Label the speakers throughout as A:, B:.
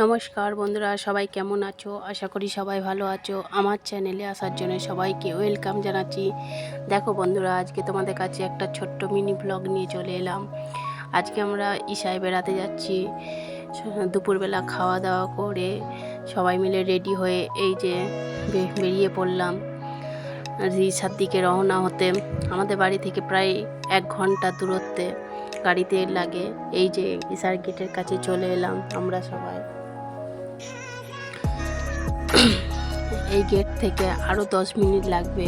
A: নমস্কার বন্ধুরা, সবাই কেমন আছো? আশা করি সবাই ভালো আছো। আমার চ্যানেলে আসার জন্য সবাইকে ওয়েলকাম জানাচ্ছি। দেখো বন্ধুরা, আজকে তোমাদের কাছে একটা ছোট্ট মিনি ব্লগ নিয়ে চলে এলাম। আজকে আমরা ইসায় বেড়াতে যাচ্ছি। দুপুরবেলা খাওয়া দাওয়া করে সবাই মিলে রেডি হয়ে এই যে বেরিয়ে পড়লাম। ইসার দিকে রওনা হতে আমাদের বাড়ি থেকে প্রায় 1 ঘন্টা দূরত্বে গাড়িতে লাগে। এই যে ইসার গেটের কাছে চলে এলাম আমরা সবাই। এই গেট থেকে আরও 10 মিনিট লাগবে।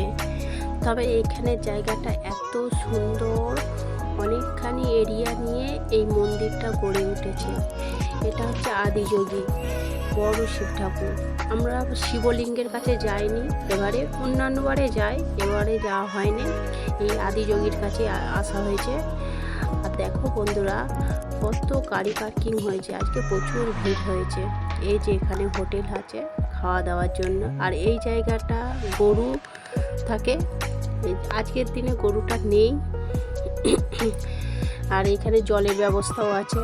A: তবে এইখানে জায়গাটা এত সুন্দর, অনেকখানি এরিয়া নিয়ে এই মন্দিরটা গড়ে উঠেছে। এটা হচ্ছে আদিযোগী বড় শিব ঠাকুর। আমরা শিবলিঙ্গের কাছে যাইনি, এবারে অন্যান্যবারে যাই, এবারে যাওয়া হয়নি। এই আদিযোগীর কাছে আসা হয়েছে। আর দেখো বন্ধুরা, কত গাড়ি পার্কিং হয়েছে, আজকে প্রচুর ভিড় হয়েছে। এই যে এখানে হোটেল আছে খাওয়া দাওয়ার জন্য। আর এই জায়গাটা গরু থাকে, আজকের দিনে গরুটা নেই। আর এখানে জলের ব্যবস্থাও আছে।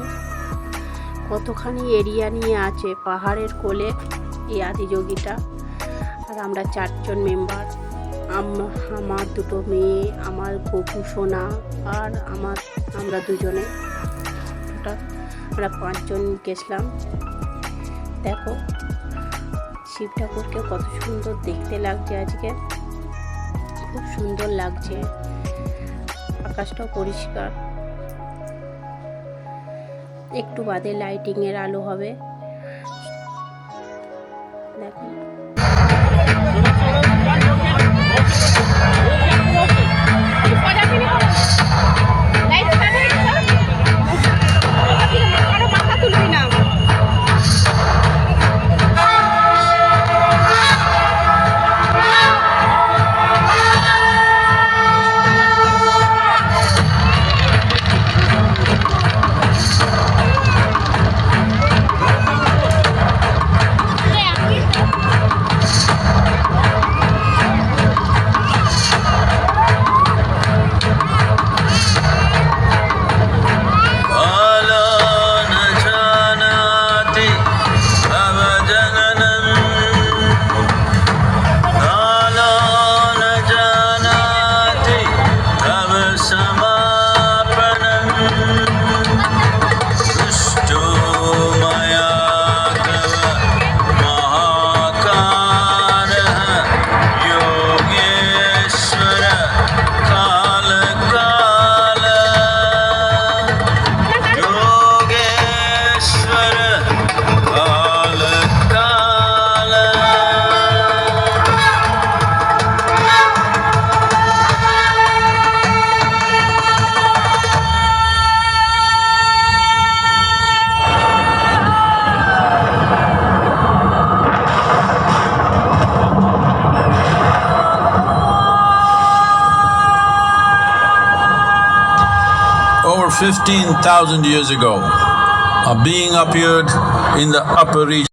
A: কতখানি এরিয়া নিয়ে আছে পাহাড়ের কোলে এই আদিযোগীটা। আর আমরা 4 জন মেম্বার, আমার 2 মেয়ে, আমার গপু সোনা আর আমরা 2 জনে, টোটাল আমরা 5 জন গেছিলাম। দেখো শিব ঠাকুরকে কত সুন্দর দেখতে লাগছে, আজকে খুব সুন্দর লাগছে। আকাশটাও পরিষ্কার। একটু বাদে লাইটিংয়ের আলো হবে। দেখো
B: over 15,000 years ago, a being appeared in the upper region.